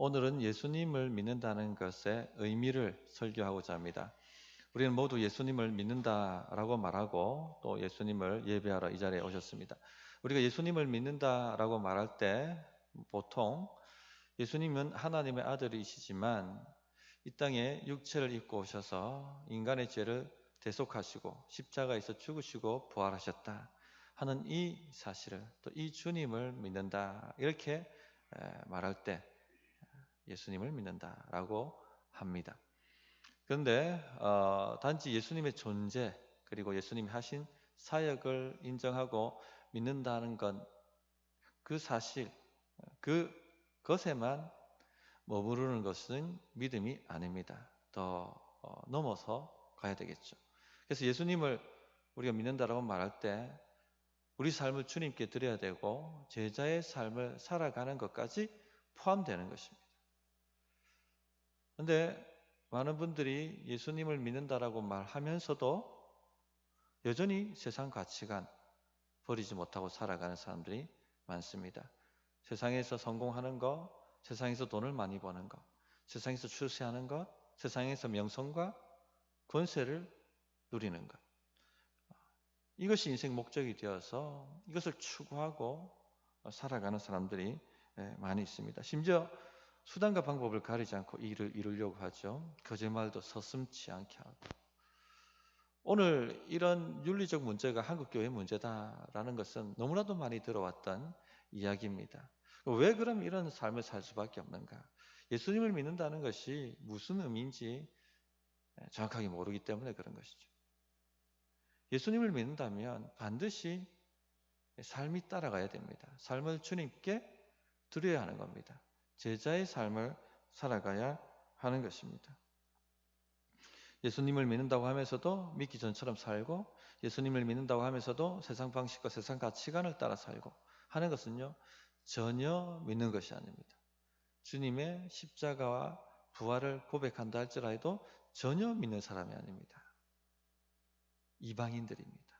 오늘은 예수님을 믿는다는 것의 의미를 설교하고자 합니다. 우리는 모두 예수님을 믿는다라고 말하고 또 예수님을 예배하러 이 자리에 오셨습니다. 우리가 예수님을 믿는다라고 말할 때 보통 예수님은 하나님의 아들이시지만 이 땅에 육체를 입고 오셔서 인간의 죄를 대속하시고 십자가에서 죽으시고 부활하셨다 하는 이 사실을, 또 이 주님을 믿는다 이렇게 말할 때 예수님을 믿는다라고 합니다. 그런데 단지 예수님의 존재 그리고 예수님이 하신 사역을 인정하고 믿는다는 건 그 사실, 그것에만 머무르는 것은 믿음이 아닙니다. 더 넘어서 가야 되겠죠. 그래서 예수님을 우리가 믿는다라고 말할 때 우리 삶을 주님께 드려야 되고 제자의 삶을 살아가는 것까지 포함되는 것입니다. 그런데 많은 분들이 예수님을 믿는다라고 말하면서도 여전히 세상 가치관 버리지 못하고 살아가는 사람들이 많습니다. 세상에서 성공하는 것, 세상에서 돈을 많이 버는 것, 세상에서 출세하는 것, 세상에서 명성과 권세를 누리는 것, 이것이 인생 목적이 되어서 이것을 추구하고 살아가는 사람들이 많이 있습니다. 심지어 수단과 방법을 가리지 않고 일을 이루려고 하죠. 거짓말도 서슴지 않게 하고. 오늘 이런 윤리적 문제가 한국교회 문제다라는 것은 너무나도 많이 들어왔던 이야기입니다. 왜 그럼 이런 삶을 살 수밖에 없는가? 예수님을 믿는다는 것이 무슨 의미인지 정확하게 모르기 때문에 그런 것이죠. 예수님을 믿는다면 반드시 삶이 따라가야 됩니다. 삶을 주님께 드려야 하는 겁니다. 제자의 삶을 살아가야 하는 것입니다. 예수님을 믿는다고 하면서도 믿기 전처럼 살고, 예수님을 믿는다고 하면서도 세상 방식과 세상 가치관을 따라 살고 하는 것은요, 전혀 믿는 것이 아닙니다. 주님의 십자가와 부활을 고백한다 할지라도 전혀 믿는 사람이 아닙니다. 이방인들입니다.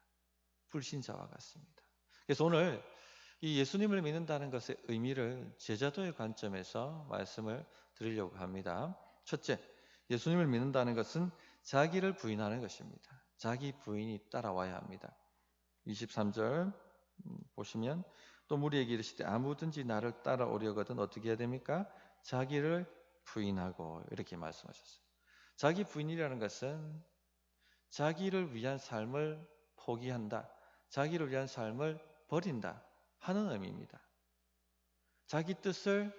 불신자와 같습니다. 그래서 오늘 이 예수님을 믿는다는 것의 의미를 제자도의 관점에서 말씀을 드리려고 합니다. 첫째, 예수님을 믿는다는 것은 자기를 부인하는 것입니다. 자기 부인이 따라와야 합니다. 23절 보시면 또 무리에게 이르시되 아무든지 나를 따라오려거든 어떻게 해야 됩니까? 자기를 부인하고 이렇게 말씀하셨어요. 자기 부인이라는 것은 자기를 위한 삶을 포기한다, 자기를 위한 삶을 버린다 하는 의미입니다. 자기 뜻을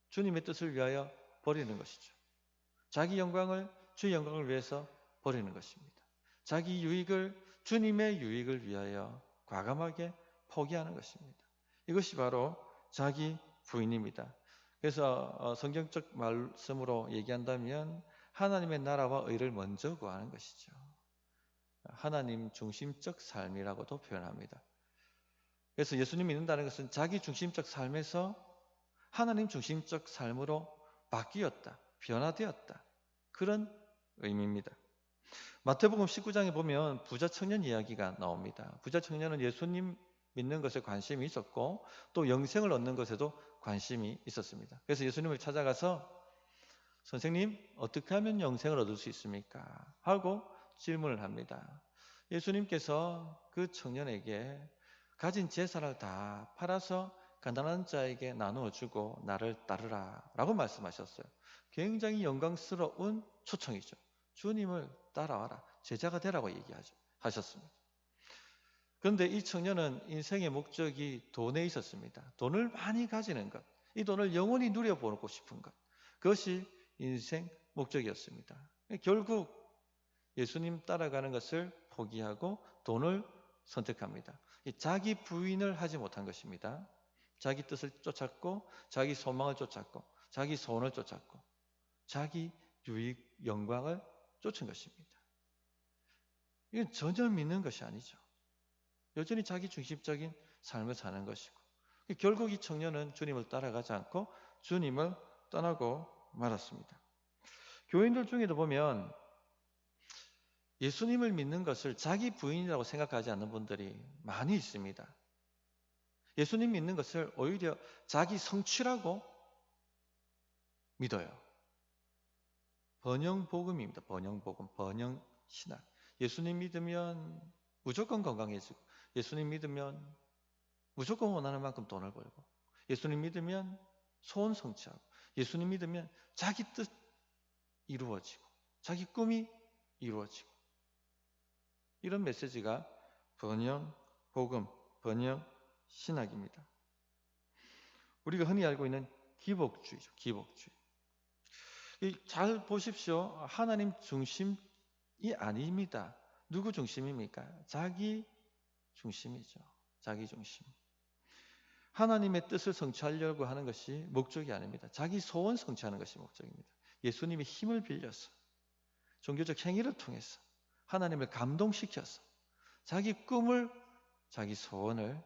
주님의 뜻을 위하여 버리는 것이죠. 자기 영광을 주의 영광을 위해서 버리는 것입니다. 자기 유익을 주님의 유익을 위하여 과감하게 포기하는 것입니다. 이것이 바로 자기 부인입니다. 그래서 성경적 말씀으로 얘기한다면 하나님의 나라와 의를 먼저 구하는 것이죠. 하나님 중심적 삶이라고도 표현합니다. 그래서 예수님 믿는다는 것은 자기 중심적 삶에서 하나님 중심적 삶으로 바뀌었다, 변화되었다, 그런 의미입니다. 마태복음 19장에 보면 부자 청년 이야기가 나옵니다. 부자 청년은 예수님 믿는 것에 관심이 있었고 또 영생을 얻는 것에도 관심이 있었습니다. 그래서 예수님을 찾아가서 선생님, 어떻게 하면 영생을 얻을 수 있습니까? 하고 질문을 합니다. 예수님께서 그 청년에게 가진 재산을 다 팔아서 가난한 자에게 나누어 주고 나를 따르라 라고 말씀하셨어요. 굉장히 영광스러운 초청이죠. 주님을 따라와라, 제자가 되라고 하셨습니다. 그런데 이 청년은 인생의 목적이 돈에 있었습니다. 돈을 많이 가지는 것, 이 돈을 영원히 누려보고 싶은 것, 그것이 인생 목적이었습니다. 결국 예수님 따라가는 것을 포기하고 돈을 선택합니다. 자기 부인을 하지 못한 것입니다. 자기 뜻을 쫓았고 자기 소망을 쫓았고 자기 소원을 쫓았고 자기 유익, 영광을 쫓은 것입니다. 이건 전혀 믿는 것이 아니죠. 여전히 자기 중심적인 삶을 사는 것이고, 결국 이 청년은 주님을 따라가지 않고 주님을 떠나고 말았습니다. 교인들 중에도 보면 예수님을 믿는 것을 자기 부인이라고 생각하지 않는 분들이 많이 있습니다. 예수님 믿는 것을 오히려 자기 성취라고 믿어요. 번영복음입니다. 번영복음, 번영신학. 예수님 믿으면 무조건 건강해지고, 예수님 믿으면 무조건 원하는 만큼 돈을 벌고, 예수님 믿으면 소원 성취하고, 예수님 믿으면 자기 뜻 이루어지고, 자기 꿈이 이루어지고, 이런 메시지가 번영복음, 번영신학입니다. 우리가 흔히 알고 있는 기복주의죠. 기복주의. 잘 보십시오. 하나님 중심이 아닙니다. 누구 중심입니까? 자기 중심이죠. 자기 중심. 하나님의 뜻을 성취하려고 하는 것이 목적이 아닙니다. 자기 소원 성취하는 것이 목적입니다. 예수님의 힘을 빌려서, 종교적 행위를 통해서 하나님을 감동시켜서 자기 꿈을, 자기 소원을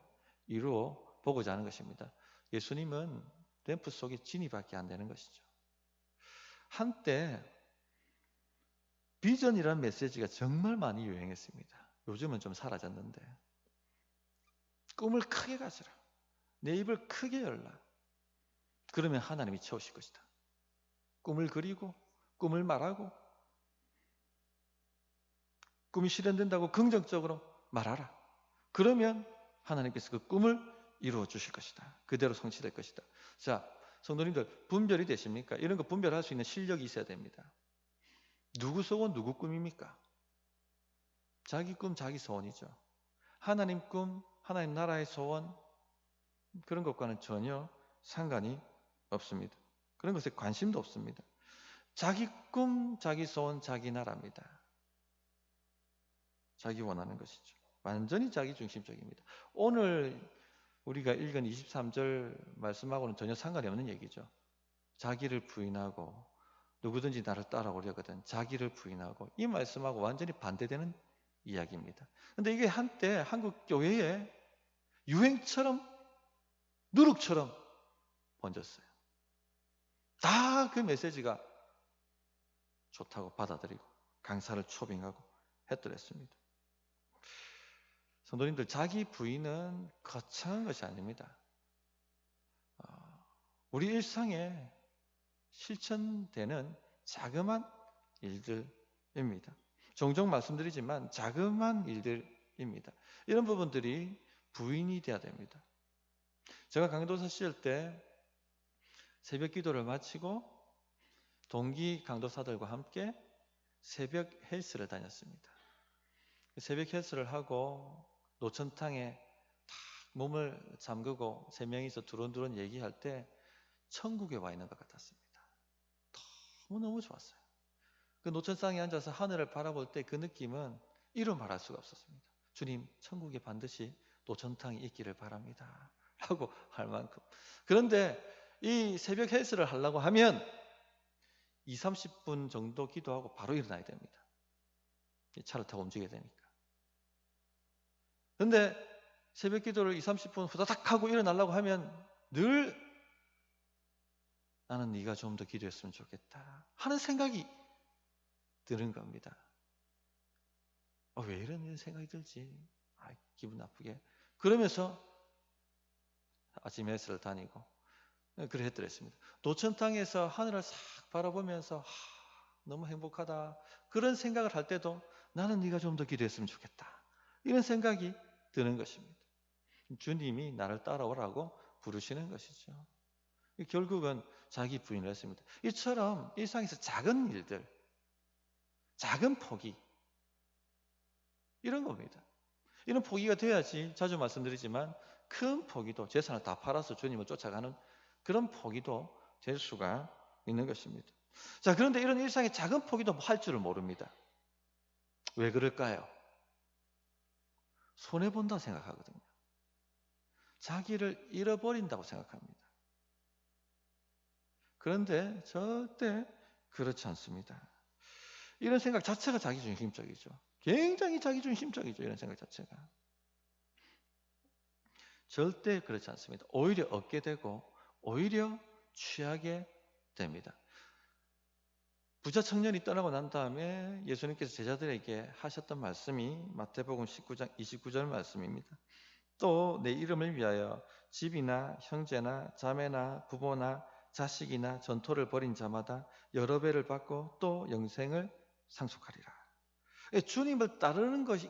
이루어 보고자 하는 것입니다. 예수님은 램프 속에 진이밖에 안 되는 것이죠. 한때 비전이라는 메시지가 정말 많이 유행했습니다. 요즘은 좀 사라졌는데, 꿈을 크게 가지라, 내 입을 크게 열라, 그러면 하나님이 채우실 것이다. 꿈을 그리고 꿈을 말하고 꿈이 실현된다고 긍정적으로 말하라. 그러면 하나님께서 그 꿈을 이루어 주실 것이다. 그대로 성취될 것이다. 자, 성도님들, 분별이 되십니까? 이런 거 분별할 수 있는 실력이 있어야 됩니다. 누구 소원, 누구 꿈입니까? 자기 꿈, 자기 소원이죠. 하나님 꿈, 하나님 나라의 소원, 그런 것과는 전혀 상관이 없습니다. 그런 것에 관심도 없습니다. 자기 꿈, 자기 소원, 자기 나라입니다. 자기 원하는 것이죠. 완전히 자기 중심적입니다. 오늘 우리가 읽은 23절 말씀하고는 전혀 상관이 없는 얘기죠. 자기를 부인하고 누구든지 나를 따라오려거든 자기를 부인하고, 이 말씀하고 완전히 반대되는 이야기입니다. 그런데 이게 한때 한국 교회에 유행처럼, 누룩처럼 번졌어요. 다 그 메시지가 좋다고 받아들이고 강사를 초빙하고 했더랬습니다. 성도님들, 자기 부인은 거창한 것이 아닙니다. 우리 일상에 실천되는 자그마한 일들입니다. 종종 말씀드리지만 자그마한 일들입니다. 이런 부분들이 부인이 돼야 됩니다. 제가 강도사 시절 때 새벽 기도를 마치고 동기 강도사들과 함께 새벽 헬스를 다녔습니다. 새벽 헬스를 하고 노천탕에 다 몸을 잠그고 세 명이서 두런두런 얘기할 때 천국에 와 있는 것 같았습니다. 너무너무 좋았어요. 그 노천상에 앉아서 하늘을 바라볼 때 그 느낌은 이루 말할 수가 없었습니다. 주님, 천국에 반드시 노천탕이 있기를 바랍니다 라고 할 만큼. 그런데 이 새벽 헬스를 하려고 하면 20-30분 정도 기도하고 바로 일어나야 됩니다. 차를 타고 움직여야 되니까. 그런데 새벽 기도를 20-30분 후다닥 하고 일어나려고 하면 늘 나는 네가 좀 더 기도했으면 좋겠다 하는 생각이 드는 겁니다. 왜 이런 생각이 들지? 기분 나쁘게. 그러면서 아침 헬스를 다니고 그래 했더랬습니다. 노천탕에서 하늘을 싹 바라보면서 너무 행복하다 그런 생각을 할 때도 나는 네가 좀 더 기도했으면 좋겠다 이런 생각이 드는 것입니다. 주님이 나를 따라오라고 부르시는 것이죠. 결국은 자기 부인을 했습니다. 이처럼 일상에서 작은 일들, 작은 포기, 이런 겁니다. 이런 포기가 돼야지, 자주 말씀드리지만 큰 포기도, 재산을 다 팔아서 주님을 쫓아가는 그런 포기도 될 수가 있는 것입니다. 자, 그런데 이런 일상의 작은 포기도 할 줄을 모릅니다. 왜 그럴까요? 손해본다고 생각하거든요. 자기를 잃어버린다고 생각합니다. 그런데 절대 그렇지 않습니다. 이런 생각 자체가 자기중심적이죠. 굉장히 자기중심적이죠. 이런 생각 자체가. 절대 그렇지 않습니다. 오히려 얻게 되고 오히려 취하게 됩니다. 부자 청년이 떠나고 난 다음에 예수님께서 제자들에게 하셨던 말씀이 마태복음 19장 29절 말씀입니다. 또 내 이름을 위하여 집이나 형제나 자매나 부모나 자식이나 전토를 벌인 자마다 여러 배를 받고 또 영생을 상속하리라. 주님을 따르는 것이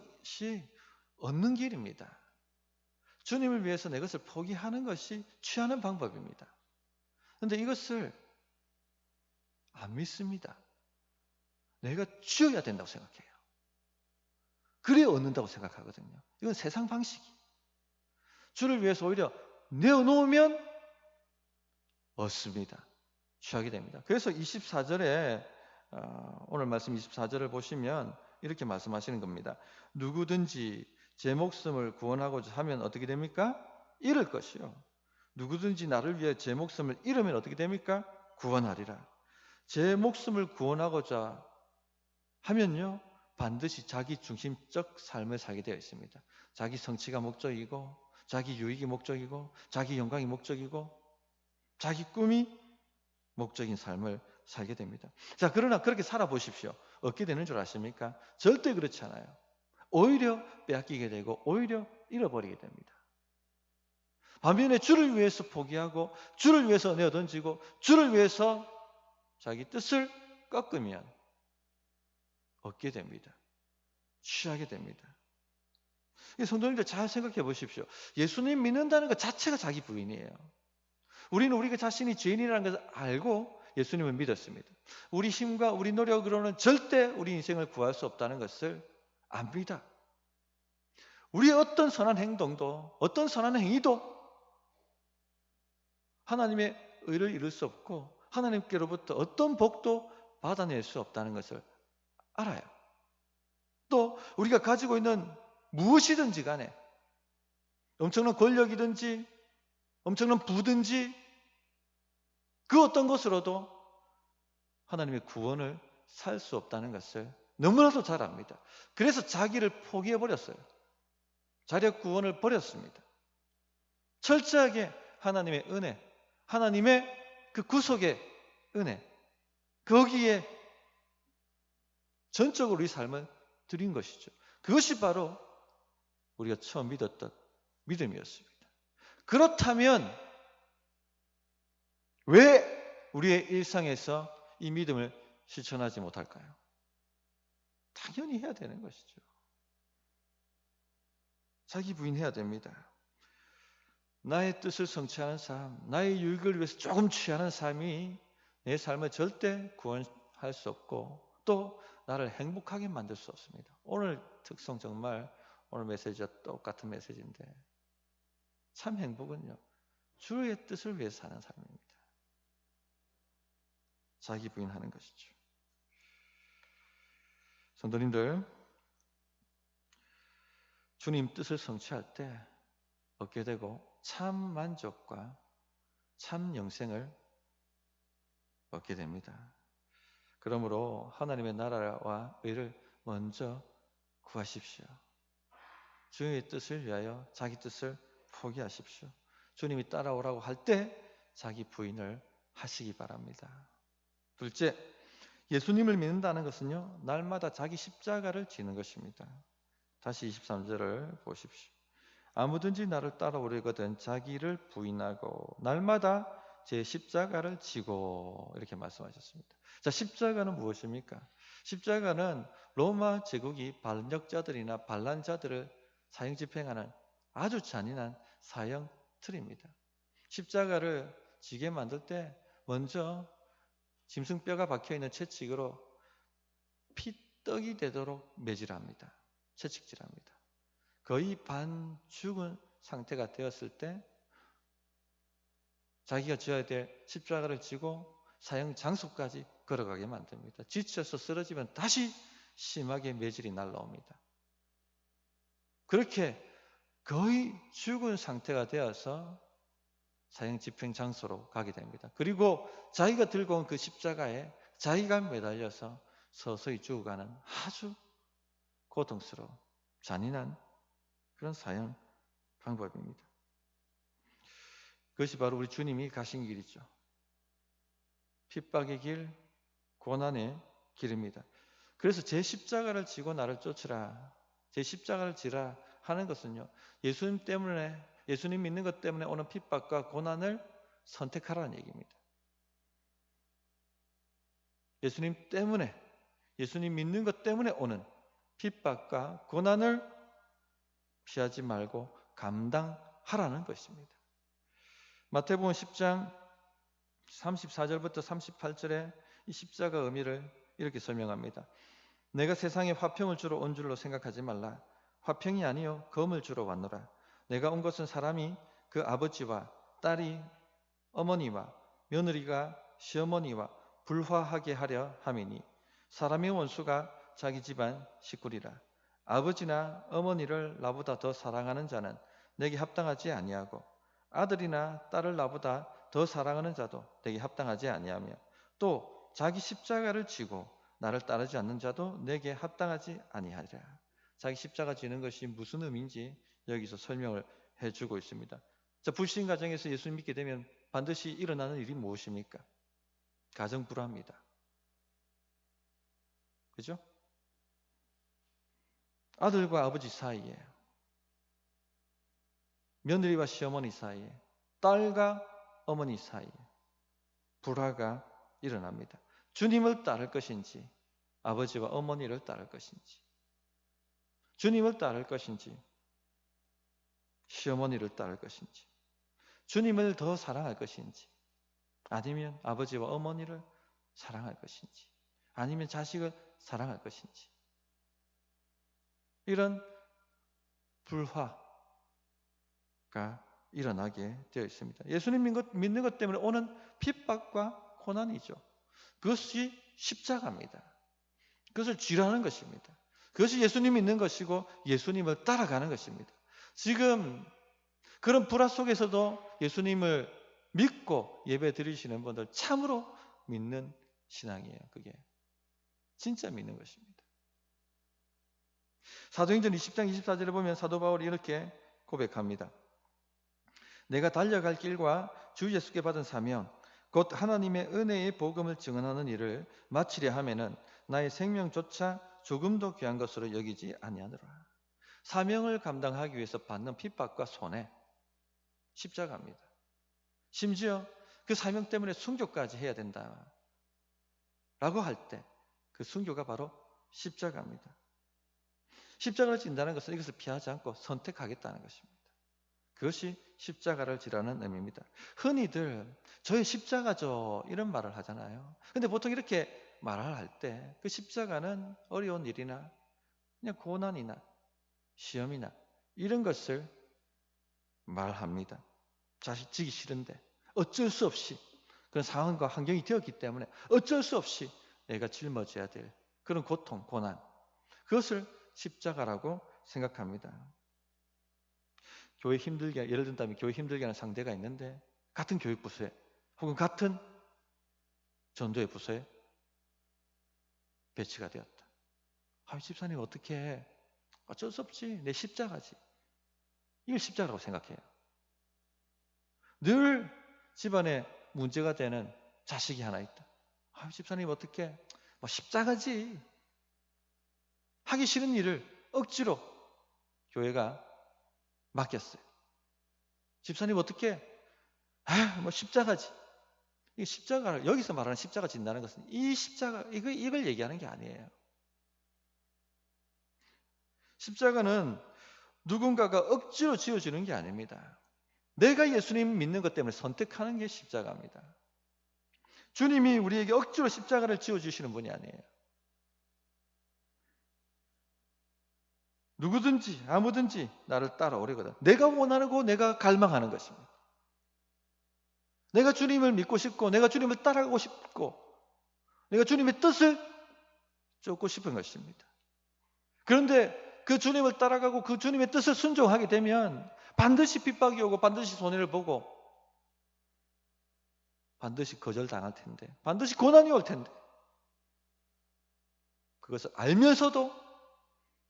얻는 길입니다. 주님을 위해서 내 것을 포기하는 것이 취하는 방법입니다. 그런데 이것을 안 믿습니다. 내가 쥐어야 된다고 생각해요. 그래야 얻는다고 생각하거든요. 이건 세상 방식이. 주를 위해서 오히려 내어놓으면 얻습니다. 취하게 됩니다. 그래서 24절에 오늘 말씀 24절을 보시면 이렇게 말씀하시는 겁니다. 누구든지 제 목숨을 구원하고자 하면 어떻게 됩니까? 잃을 것이요. 누구든지 나를 위해 제 목숨을 잃으면 어떻게 됩니까? 구원하리라. 제 목숨을 구원하고자 하면요, 반드시 자기 중심적 삶을 살게 되어 있습니다. 자기 성취가 목적이고, 자기 유익이 목적이고, 자기 영광이 목적이고, 자기 꿈이 목적인 삶을 살게 됩니다. 자, 그러나 그렇게 살아보십시오. 얻게 되는 줄 아십니까? 절대 그렇지 않아요. 오히려 빼앗기게 되고 오히려 잃어버리게 됩니다. 반면에 주를 위해서 포기하고 주를 위해서 내어던지고 주를 위해서 자기 뜻을 꺾으면 얻게 됩니다. 취하게 됩니다. 성도님들 잘 생각해 보십시오. 예수님 믿는다는 것 자체가 자기 부인이에요. 우리는 우리가 자신이 죄인이라는 것을 알고 예수님을 믿었습니다. 우리 힘과 우리 노력으로는 절대 우리 인생을 구할 수 없다는 것을 압니다. 우리의 어떤 선한 행동도 어떤 선한 행위도 하나님의 의를 이룰 수 없고 하나님께로부터 어떤 복도 받아낼 수 없다는 것을 알아요. 또 우리가 가지고 있는 무엇이든지 간에 엄청난 권력이든지 엄청난 부든지 그 어떤 것으로도 하나님의 구원을 살 수 없다는 것을 너무나도 잘 압니다. 그래서 자기를 포기해버렸어요. 자력 구원을 버렸습니다. 철저하게 하나님의 은혜, 하나님의 그 구속의 은혜, 거기에 전적으로 우리 삶을 드린 것이죠. 그것이 바로 우리가 처음 믿었던 믿음이었습니다. 그렇다면 왜 우리의 일상에서 이 믿음을 실천하지 못할까요? 당연히 해야 되는 것이죠. 자기 부인해야 됩니다. 나의 뜻을 성취하는 삶, 나의 유익을 위해서 조금 취하는 삶이 내 삶을 절대 구원할 수 없고 또 나를 행복하게 만들 수 없습니다. 오늘 특성 정말 오늘 메시지와 똑같은 메시지인데 참 행복은요, 주의 뜻을 위해서 사는 삶입니다. 자기 부인하는 것이죠. 성도님들, 주님 뜻을 성취할 때 얻게 되고 참 만족과 참 영생을 얻게 됩니다. 그러므로 하나님의 나라와 의를 먼저 구하십시오. 주의 뜻을 위하여 자기 뜻을 포기하십시오. 주님이 따라오라고 할 때 자기 부인을 하시기 바랍니다. 둘째, 예수님을 믿는다는 것은요, 날마다 자기 십자가를 지는 것입니다. 다시 23절을 보십시오. 아무든지 나를 따라오려거든 자기를 부인하고 날마다 제 십자가를 지고 이렇게 말씀하셨습니다. 자, 십자가는 무엇입니까? 십자가는 로마 제국이 반역자들이나 반란자들을 사형 집행하는 아주 잔인한 사형 틀입니다. 십자가를 지게 만들 때 먼저 짐승뼈가 박혀있는 채찍으로 피떡이 되도록 매질합니다. 채찍질합니다. 거의 반 죽은 상태가 되었을 때 자기가 지어야 될 십자가를 지고 사형 장소까지 걸어가게 만듭니다. 지쳐서 쓰러지면 다시 심하게 매질이 날라옵니다. 그렇게 거의 죽은 상태가 되어서 사형 집행 장소로 가게 됩니다. 그리고 자기가 들고 온 그 십자가에 자기가 매달려서 서서히 죽어가는 아주 고통스러운 잔인한 그런 사형 방법입니다. 그것이 바로 우리 주님이 가신 길이죠. 핍박의 길, 고난의 길입니다. 그래서 제 십자가를 지고 나를 쫓으라, 제 십자가를 지라 하는 것은요, 예수님 때문에, 예수님 믿는 것 때문에 오는 핍박과 고난을 선택하라는 얘기입니다. 예수님 때문에, 예수님 믿는 것 때문에 오는 핍박과 고난을 피하지 말고 감당하라는 것입니다. 마태복음 10장 34절부터 38절에 이 십자가 의미를 이렇게 설명합니다. 내가 세상에 화평을 주러 온 줄로 생각하지 말라. 화평이 아니요 검을 주러 왔노라. 내가 온 것은 사람이 그 아버지와 딸이 어머니와 며느리가 시어머니와 불화하게 하려 함이니 사람의 원수가 자기 집안 식구리라. 아버지나 어머니를 나보다 더 사랑하는 자는 내게 합당하지 아니하고 아들이나 딸을 나보다 더 사랑하는 자도 내게 합당하지 아니하며 또 자기 십자가를 지고 나를 따르지 않는 자도 내게 합당하지 아니하리라. 자기 십자가 지는 것이 무슨 의미인지 여기서 설명을 해주고 있습니다. 자, 불신 가정에서 예수님 믿게 되면 반드시 일어나는 일이 무엇입니까? 가정 불화입니다. 그죠? 아들과 아버지 사이에, 며느리와 시어머니 사이에, 딸과 어머니 사이에 불화가 일어납니다. 주님을 따를 것인지 아버지와 어머니를 따를 것인지, 주님을 따를 것인지 시어머니를 따를 것인지, 주님을 더 사랑할 것인지, 아니면 아버지와 어머니를 사랑할 것인지, 아니면 자식을 사랑할 것인지, 이런 불화가 일어나게 되어 있습니다. 예수님 믿는 것 때문에 오는 핍박과 고난이죠. 그것이 십자가입니다. 그것을 쥐라는 것입니다. 그것이 예수님 믿는 것이고 예수님을 따라가는 것입니다. 지금 그런 불화 속에서도 예수님을 믿고 예배 드리시는 분들 참으로 믿는 신앙이에요. 그게 진짜 믿는 것입니다. 사도행전 20장 24절에 보면 사도 바울이 이렇게 고백합니다. 내가 달려갈 길과 주 예수께 받은 사명 곧 하나님의 은혜의 복음을 증언하는 일을 마치려 하면은 나의 생명조차 조금도 귀한 것으로 여기지 아니하노라. 사명을 감당하기 위해서 받는 핍박과 손해, 십자가입니다. 심지어 그 사명 때문에 순교까지 해야 된다 라고 할 때 그 순교가 바로 십자가입니다. 십자가를 진다는 것은 이것을 피하지 않고 선택하겠다는 것입니다. 그것이 십자가를 지라는 의미입니다. 흔히들 저의 십자가죠 이런 말을 하잖아요. 근데 보통 이렇게 말을 할 때 그 십자가는 어려운 일이나 그냥 고난이나 시험이나 이런 것을 말합니다. 자식 지기 싫은데 어쩔 수 없이 그런 상황과 환경이 되었기 때문에 어쩔 수 없이 내가 짊어져야 될 그런 고통, 고난, 그것을 십자가라고 생각합니다. 교회 힘들게, 예를 든다면 교회 힘들게 하는 상대가 있는데 같은 교육부서에 혹은 같은 전도의 부서에 배치가 되었다. 집사님 어떻게 해? 어쩔 수 없지. 내 십자가지. 이걸 십자가라고 생각해요. 늘 집안에 문제가 되는 자식이 하나 있다. 집사님 어떻게 해? 십자가지. 하기 싫은 일을 억지로 교회가 맡겼어요. 집사님 어떻게 해? 십자가지. 이 십자가를 여기서 말하는 십자가 진다는 것은 이 십자가 이걸 얘기하는 게 아니에요. 십자가는 누군가가 억지로 지어주는 게 아닙니다. 내가 예수님 믿는 것 때문에 선택하는 게 십자가입니다. 주님이 우리에게 억지로 십자가를 지어주시는 분이 아니에요. 누구든지 아무든지 나를 따라오려거든 내가 원하고 내가 갈망하는 것입니다. 내가 주님을 믿고 싶고 내가 주님을 따라가고 싶고 내가 주님의 뜻을 쫓고 싶은 것입니다. 그런데 그 주님을 따라가고 그 주님의 뜻을 순종하게 되면 반드시 핍박이 오고 반드시 손해를 보고 반드시 거절당할 텐데 반드시 고난이 올 텐데 그것을 알면서도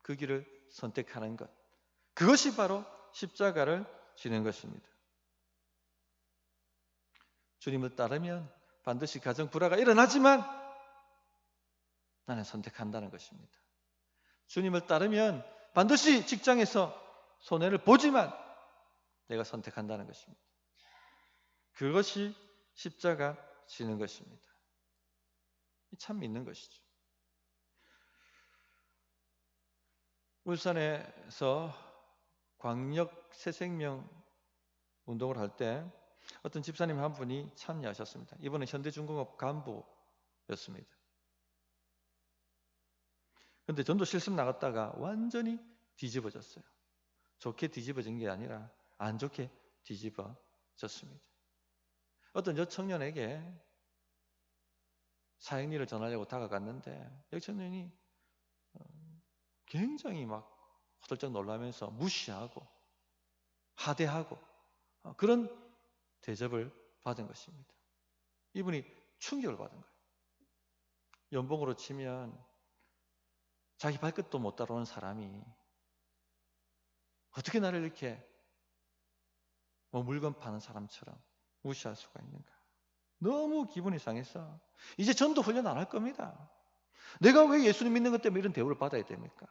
그 길을 선택하는 것, 그것이 바로 십자가를 지는 것입니다. 주님을 따르면 반드시 가정 불화가 일어나지만 나는 선택한다는 것입니다. 주님을 따르면 반드시 직장에서 손해를 보지만 내가 선택한다는 것입니다. 그것이 십자가 지는 것입니다. 참 믿는 것이죠. 울산에서 광역 새생명 운동을 할 때 어떤 집사님 한 분이 참여하셨습니다. 이분은 현대중공업 간부였습니다. 그런데 전도 실습 나갔다가 완전히 뒤집어졌어요. 좋게 뒤집어진 게 아니라 안 좋게 뒤집어졌습니다. 어떤 여청년에게 사형리를 전하려고 다가갔는데 여청년이 굉장히 막 허들쩍 놀라면서 무시하고 하대하고 그런 대접을 받은 것입니다. 이분이 충격을 받은 거예요. 연봉으로 치면 자기 발끝도 못 따라오는 사람이 어떻게 나를 이렇게 물건 파는 사람처럼 무시할 수가 있는가. 너무 기분이 상해서 이제 전도 훈련 안 할 겁니다. 내가 왜 예수님 믿는 것 때문에 이런 대우를 받아야 됩니까?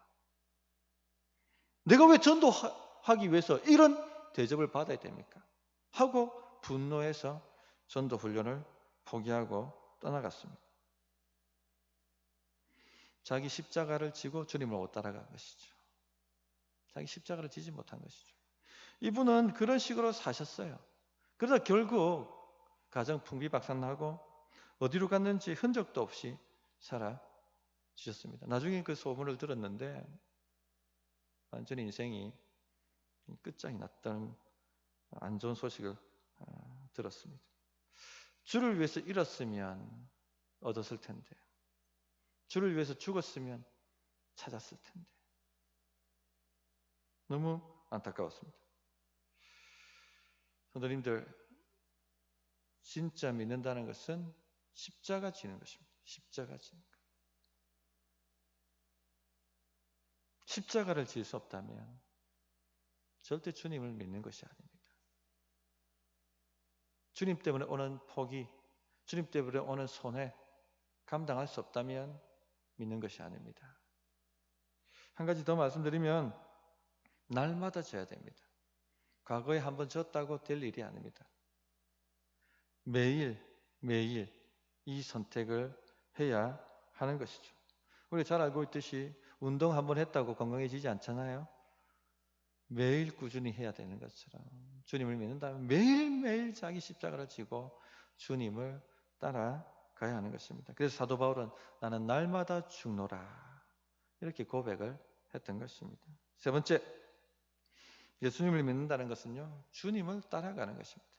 내가 왜 전도하기 위해서 이런 대접을 받아야 됩니까? 하고 분노해서 전도 훈련을 포기하고 떠나갔습니다. 자기 십자가를 지고 주님을 못 따라간 것이죠. 자기 십자가를 지지 못한 것이죠. 이분은 그런 식으로 사셨어요. 그러다 결국 가정 풍비박산나고 어디로 갔는지 흔적도 없이 사라지셨습니다. 나중에 그 소문을 들었는데 완전히 인생이 끝장이 났다는 안 좋은 소식을 들었습니다. 주를 위해서 잃었으면 얻었을 텐데, 주를 위해서 죽었으면 찾았을 텐데, 너무 안타까웠습니다. 성도님들, 진짜 믿는다는 것은 십자가 지는 것입니다. 십자가 지는 것. 십자가를 질 수 없다면 절대 주님을 믿는 것이 아닙니다. 주님 때문에 오는 포기, 주님 때문에 오는 손해 감당할 수 없다면 믿는 것이 아닙니다. 한 가지 더 말씀드리면 날마다 져야 됩니다. 과거에 한번 졌다고 될 일이 아닙니다. 매일 이 선택을 해야 하는 것이죠. 우리가 잘 알고 있듯이 운동 한번 했다고 건강해지지 않잖아요. 매일 꾸준히 해야 되는 것처럼 주님을 믿는다면 매일매일 자기 십자가를 지고 주님을 따라가야 하는 것입니다. 그래서 사도 바울은 나는 날마다 죽노라 이렇게 고백을 했던 것입니다. 세 번째, 예수님을 믿는다는 것은요, 주님을 따라가는 것입니다.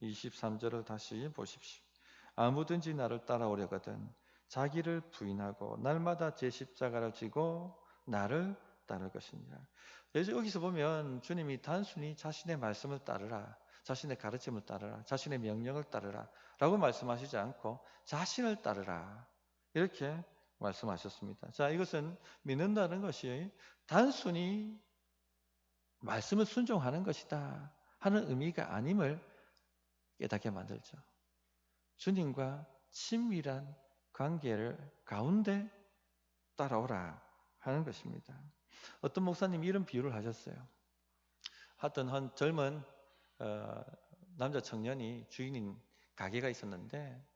23절을 다시 보십시오. 아무든지 나를 따라오려거든 자기를 부인하고 날마다 제 십자가를 지고 나를 따를 것이니라. 여기서 보면 주님이 단순히 자신의 말씀을 따르라, 자신의 가르침을 따르라, 자신의 명령을 따르라 라고 말씀하시지 않고 자신을 따르라 이렇게 말씀하셨습니다. 자, 이것은 믿는다는 것이 단순히 말씀을 순종하는 것이다 하는 의미가 아님을 깨닫게 만들죠. 주님과 친밀한 관계를 가운데 따라오라 하는 것입니다. 어떤 목사님이 이런 비유를 하셨어요. 하여튼 한 젊은 남자 청년이 주인인 가게가 있었는데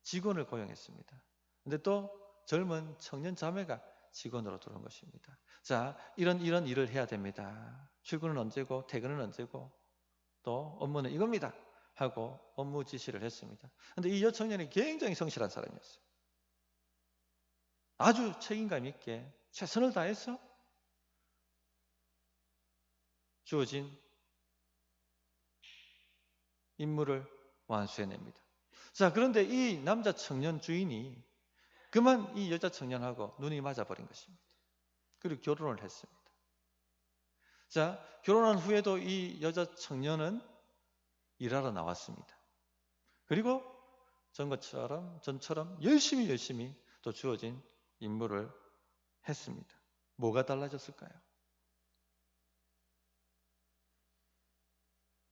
직원을 고용했습니다. 근데 또 젊은 청년 자매가 직원으로 들어온 것입니다. 자, 이런 일을 해야 됩니다. 출근은 언제고 퇴근은 언제고 또 업무는 이겁니다 하고 업무 지시를 했습니다. 그런데 이 여청년이 굉장히 성실한 사람이었어요. 아주 책임감 있게 최선을 다해서 주어진 임무를 완수해냅니다. 자, 그런데 이 남자 청년 주인이 그만 이 여자 청년하고 눈이 맞아버린 것입니다. 그리고 결혼을 했습니다. 자, 결혼한 후에도 이 여자 청년은 일하러 나왔습니다. 그리고 전처럼 열심히 또 주어진 임무를 했습니다. 뭐가 달라졌을까요?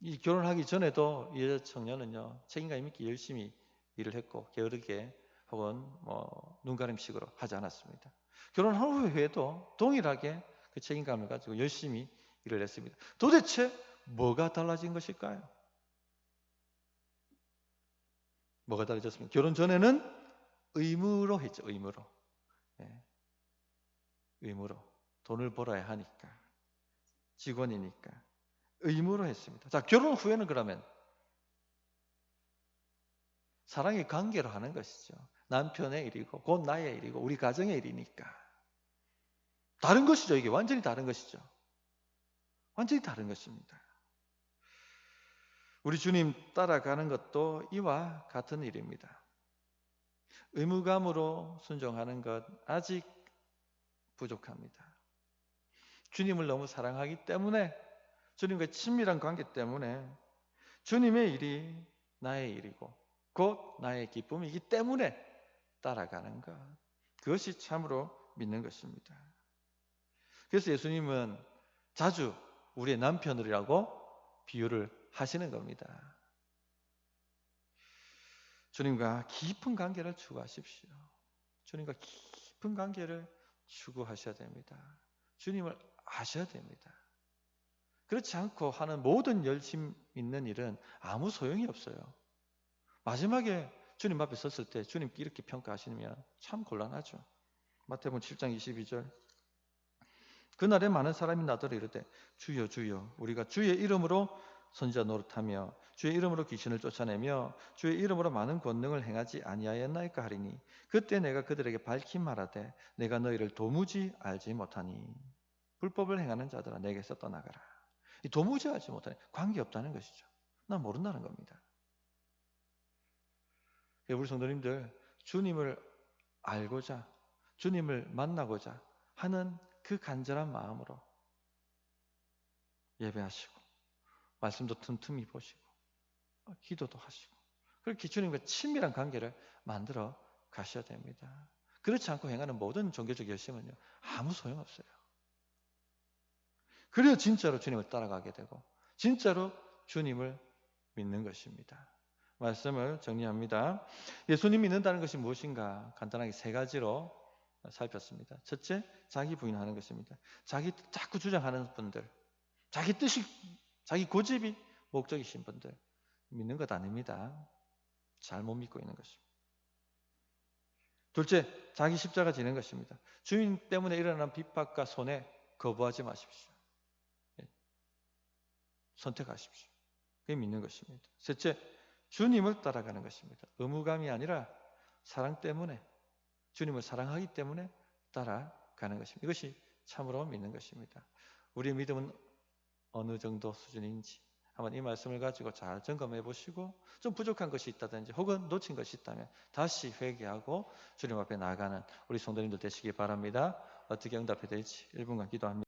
이 결혼하기 전에도 이 여자 청년은요, 책임감 있게 열심히 일을 했고 게으르게 혹은 눈가림식으로 하지 않았습니다. 결혼한 후에도 동일하게 그 책임감을 가지고 열심히 일을 했습니다. 도대체 뭐가 달라진 것일까요? 뭐가 달라졌습니까? 결혼 전에는 의무로 했죠. 의무로. 예, 의무로. 돈을 벌어야 하니까. 직원이니까. 의무로 했습니다. 자, 결혼 후에는 그러면 사랑의 관계로 하는 것이죠. 남편의 일이고 곧 나의 일이고 우리 가정의 일이니까. 다른 것이죠. 이게 완전히 다른 것이죠. 완전히 다른 것입니다. 우리 주님 따라가는 것도 이와 같은 일입니다. 의무감으로 순종하는 것 아직 부족합니다. 주님을 너무 사랑하기 때문에, 주님과의 친밀한 관계 때문에 주님의 일이 나의 일이고 곧 나의 기쁨이기 때문에 따라가는 것, 그것이 참으로 믿는 것입니다. 그래서 예수님은 자주 우리의 남편이라고 비유를 하시는 겁니다. 주님과 깊은 관계를 추구하십시오. 주님과 깊은 관계를 추구하셔야 됩니다. 주님을 아셔야 됩니다. 그렇지 않고 하는 모든 열심 있는 일은 아무 소용이 없어요. 마지막에 주님 앞에 섰을 때 주님께 이렇게 평가하시면 참 곤란하죠. 마태복음 7장 22절. 그날에 많은 사람이 나더러 이르되 주여 주여 우리가 주의 이름으로 선지자 노릇하며 주의 이름으로 귀신을 쫓아내며 주의 이름으로 많은 권능을 행하지 아니하였나이까 하리니 그때 내가 그들에게 밝히 말하되 내가 너희를 도무지 알지 못하니 불법을 행하는 자들아 내게서 떠나가라. 이 도무지 알지 못하니 관계없다는 것이죠. 난 모른다는 겁니다. 우리 성도님들, 주님을 알고자 주님을 만나고자 하는 그 간절한 마음으로 예배하시고 말씀도 틈틈이 보시고 기도도 하시고 그렇게 주님과 친밀한 관계를 만들어 가셔야 됩니다. 그렇지 않고 행하는 모든 종교적 열심은요 아무 소용없어요. 그래야 진짜로 주님을 따라가게 되고 진짜로 주님을 믿는 것입니다. 말씀을 정리합니다. 예수님 믿는다는 것이 무엇인가 간단하게 세 가지로 살폈습니다. 첫째, 자기 부인하는 것입니다. 자기 자꾸 주장하는 분들, 자기 뜻이, 자기 고집이 목적이신 분들 믿는 것 아닙니다. 잘못 믿고 있는 것입니다. 둘째, 자기 십자가 지는 것입니다. 주인 때문에 일어난 핍박과 손해 거부하지 마십시오. 선택하십시오. 그게 믿는 것입니다. 셋째, 주님을 따라가는 것입니다. 의무감이 아니라 사랑 때문에, 주님을 사랑하기 때문에 따라가는 것입니다. 이것이 참으로 믿는 것입니다. 우리의 믿음은 어느 정도 수준인지 한번 이 말씀을 가지고 잘 점검해 보시고 좀 부족한 것이 있다든지 혹은 놓친 것이 있다면 다시 회개하고 주님 앞에 나아가는 우리 성도님들 되시기 바랍니다. 어떻게 응답해야 될지 1분간 기도합니다.